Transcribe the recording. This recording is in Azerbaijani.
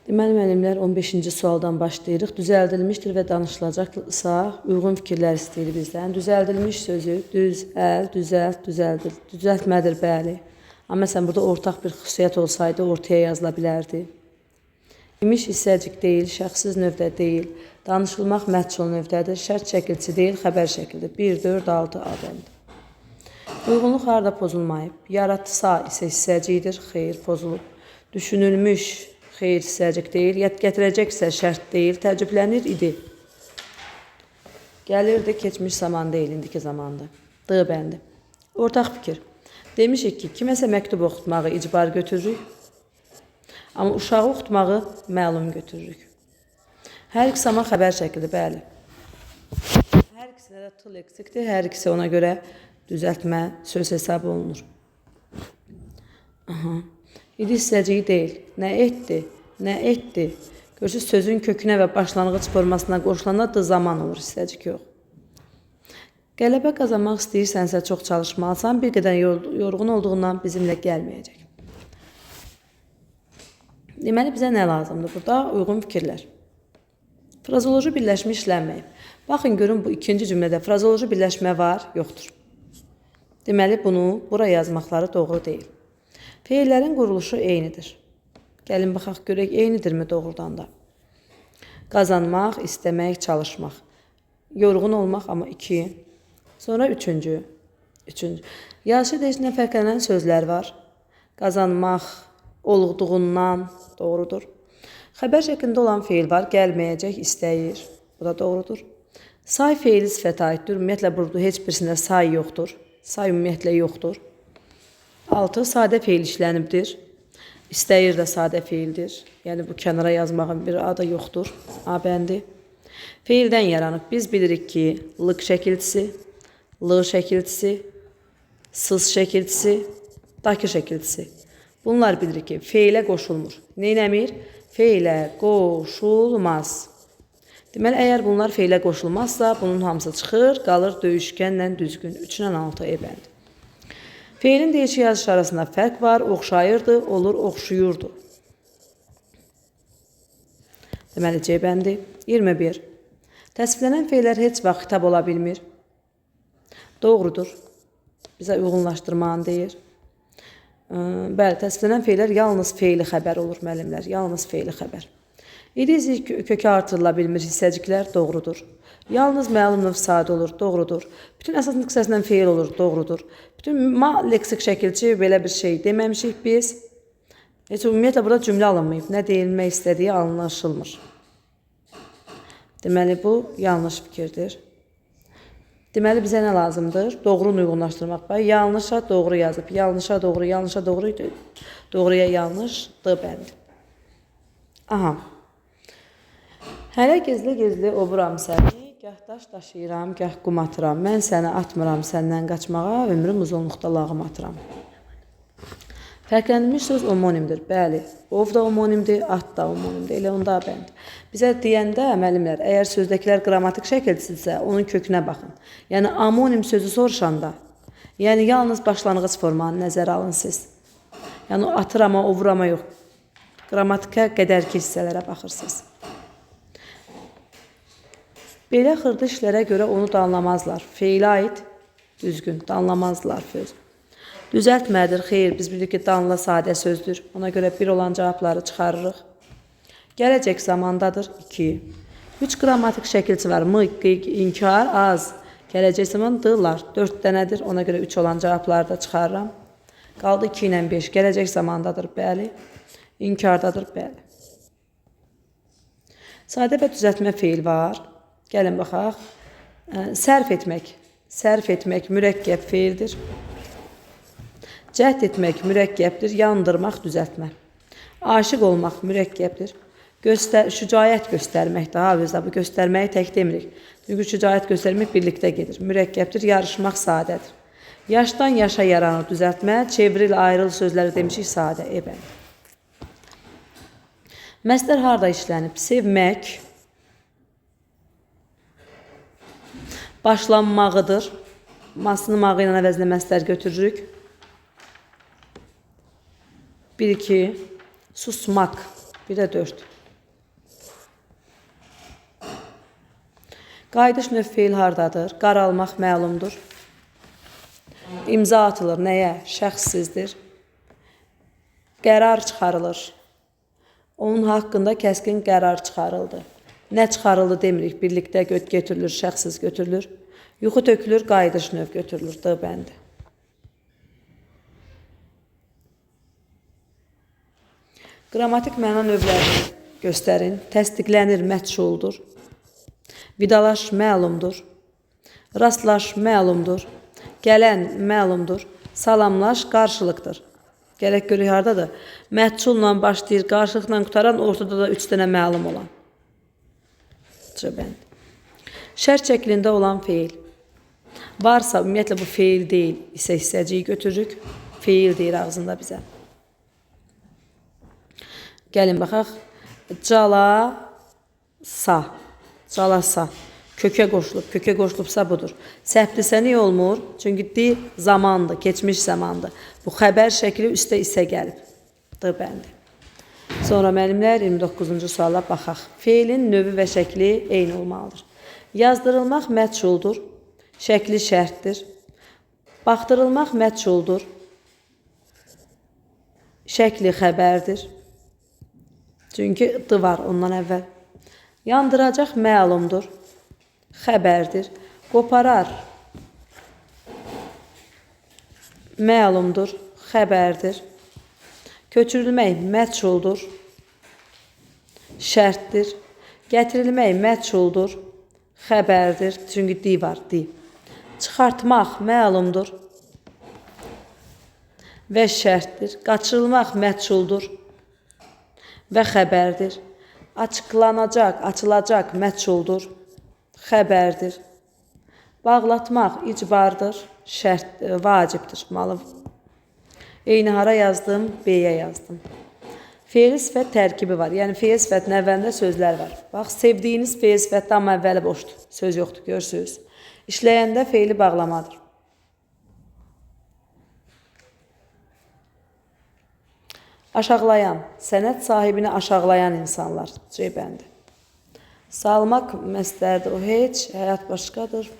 Deməli, müəllimlər 15-ci sualdan başlayırıq. Düzəldilmişdir və danışılacaqsa, uyğun fikirlər istəyir bizdən. Düzəldilmiş sözü düzəl, düzəlt, düzəldir. Düzəltmədir, bəli. Amma məsələn, burada ortaq bir xüsusiyyət olsaydı, ortaya yazıla bilərdi. İmiş hissəcik deyil, şəxsiz növdə deyil. Danışılmaq məhsul növdədir. Şərt şəkilçi deyil, xəbər şəkildir. 1, 4, 6 abənd. Uyğunluq harada pozulmayıb? Yaratsa isə hissəcikdir, xeyr, pozulub. Düşünülmüş, xeyr, hissəcik deyil. Gətirəcəksə şərt deyil, təəccüblənir idi. Gəlirdi, keçmiş zaman deyil, indiki zamandır. D bəndi. Ortaq fikir. Demişik ki, kiməsə məktub oxutmağı icbar götürürük. Amma uşağı oxutmağı məlum götürürük. Hər ikisi amma xəbər şəkildir, bəli. Hər ikisində də t leksikdir, hər ikisi ona görə düzəltmə söz hesab olunur. İdi hissəciyi deyil. Nə etdi? Nə etdi? Görürsünüz, sözün kökünə və başlanğıc formasına qoşulanda da zaman olur, hissəcik yox. Qələbə qazanmaq istəyirsənsə çox çalışmalısan, bir qədər yorğun olduğundan bizimlə gəlməyəcək. Deməli, bizə nə lazımdır burada? Uyğun fikirlər. Frazoloji birləşmə işlənməyib. Baxın, görün, bu ikinci cümlədə frazoloji birləşmə var, yoxdur. Deməli, bunu bura yazmaqları doğru deyil. Feillərin quruluşu eynidir. Gəlin, baxaq, görək, eynidirmi doğrudan da? Qazanmaq, istəmək, çalışmaq. Yorğun olmaq, amma 2. Sonra 3-cü. Yazışı deyişindən fərqlənən sözlər var. Qazanmaq, olduğundan doğrudur. Xəbər şəklində olan feil var, gəlməyəcək, istəyir. Bu da doğrudur. Say feili sifətə aiddir. Ümumiyyətlə, burada heç birisində say yoxdur. Say ümumiyyətlə yoxdur. 6. Sadə feil işlənibdir. İstəyir də sadə feildir. Yəni, bu kənara yazmağın bir adı yoxdur. A bəndi. Feildən yaranıb. Biz bilirik ki, lıq şəkilçisi, l şəkilçisi, sız şəkilçisi, dakı şəkilçisi. Bunlar bilirik ki, feilə qoşulmur. Neynəmir? Feilə qoşulmaz. Deməli, əgər bunlar feilə qoşulmazsa, bunun hamısı çıxır, qalır döyüşkənlə düzgün. 3-dən 6 bəndi. Feilin deyişi yazışı arasında fərq var, oxşayırdı, olur, oxşuyurdu. Deməli, C bəndi. 21. Təsviflənən feillər heç vaxt xitab ola bilmir. Doğrudur. Bizə uyğunlaşdırmanı deyir. Bəli, təsviflənən feillər yalnız feili xəbər olur, müəllimlər. Yalnız feili xəbər. İdiz kökü artırıla bilmir hissəciklər, doğrudur. Yalnız məlum növ sadə olur, doğrudur. Bütün əsas nüqsəsindən feil olur, doğrudur. Bütün leksik şəkilçi belə bir şey deməmişik biz. Heç ümumiyyətlə, burada cümlə alınmayıb. Nə deyilmək istədiyi anlaşılmır. Deməli, bu yanlış fikirdir. Deməli, bizə nə lazımdır? Doğrunu uyğunlaşdırmaq. Yanlışa doğru yazıb. Yanlışa doğru, yanlışa doğru, doğruya yanlış, D bəndi. Aha. Hələ gizli-gizli ovuram səni, gah daş daşıyıram, gah qum atıram. Mən səni atmıram səndən qaçmağa, ömrüm uzunluqda lağım atıram. Fərqləndirilmiş söz homonimdir. Bəli, ov da homonimdir, at da homonimdir. Elə onda bənd. Bizə deyəndə, müəllimlər, əgər sözdəkilər qrammatik şəkilçidirsə, onun kökünə baxın. Yəni, amonim sözü soruşanda, yəni yalnız başlanğıc formanı nəzərə alın siz. Yəni, atırama, ovurama yox. Qrammatikə qədərki hissələrə baxırsınız. Belə xırda işlərə görə onu danlamazlar. Feilə aid düzgün, danlamazlar söz. Düzəltmədir, xeyr, biz bilirik ki, danla sadə sözdür. Ona görə bir olan cavabları çıxarırıq. Gələcək zamandadır, 2. 3 qrammatik şəkilçi var, mı, inkar, az. Gələcək zamandırlar, 4 dənədir. Ona görə 3 olan cavabları da çıxarıram. Qaldı 2 ilə 5, gələcək zamandadır, bəli. İnkardadır, bəli. Sadə və düzəltmə feil var. Gəlin, baxaq. Sərf etmək. Sərf etmək mürəkkəb feildir. Cəhd etmək mürəkkəbdir. Yandırmaq, düzəltmə. Aşiq olmaq mürəkkəbdir. Şücaət göstərmək daha özdə. Bu göstərməyi tək demirik. Çünki şücaət göstərmək birlikdə gedir. Mürəkkəbdir. Yarışmaq sadədir. Yaşdan yaşa yaranır düzəltmə. Çevril, ayrıl sözləri demişik sadə. Bəli. Məsdər harada işlənib? Sevmək. Başlanmağıdır. Masını mağı ilə əvəzinə məsdər götürürük. 1-2. Susmaq. 1-4. Qayıdış növ feil hardadır? Qaralmaq məlumdur. İmza atılır nəyə? Şəxssizdir. Qərar çıxarılır. Onun haqqında kəskin qərar çıxarıldı. Nə çıxarıldı demirik. Birlikdə götürülür, şəxssiz götürülür. Yuxu tökülür, qayıdış növ götürülür. D bəndi. Qrammatik məna növlərini göstərin. Təsdiqlənir, məchuldur. Vidalaş məlumdur. Rastlaş məlumdur. Gələn məlumdur. Salamlaş qarşılıqdır. Gərək görək hardadır? Məchulla başlayır, qarşılıqla qutaran, ortada da 3 dənə məlum olan. Şərt şəklində olan feil. Varsa, ümumiyyətlə bu feil deyil, hissəciyi götürürük. Feil deyir ağzında bizə. Gəlin baxaq. Calasa. Calasa. Kökə qoşulub. Kökə qoşulubsa budur. Səhvlisə niyə olmur? Çünki di zamandır, keçmiş zamandır. Bu xəbər şəkli üstə isə gəlib. D bəndi. Sonra müəllimlər 29-cu suala baxaq. Feilin növü və şəkli eyni olmalıdır. Yazdırılmaq məchuldur. Şəkli şərtdir. Baxdırılmaq məchuldur. Şəkli xəbərdir. Çünki D var ondan əvvəl. Yandıracaq məlumdur. Xəbərdir. Qoparar məlumdur. Xəbərdir. Köçürülmək məchuldur. Şərtdir. Gətirilmək məchuldur. Xəbərdir. Çünki D var. D. Çıxartmaq məlumdur. Və şərtdir. Qaçırılmaq məchuldur. Və xəbərdir. Açıqlanacaq, açılacaq məchuldur. Xəbərdir. Bağlatmaq icbardır. Şərt, vacibdir. Eyni hara yazdım? B-yə yazdım. Feil sifət tərkibi var. Yəni feil sifətin əvvəlində sözlər var. Bax, sevdiyiniz feil sifətdə amma əvvəli boşdur. Söz yoxdur, görürsünüz. İşləyəndə feili bağlamadır. Aşağılayan, sənət sahibini aşağılayan insanlar. C bəndi. Salmaq məsdərdir, o heç, həyat başqadır.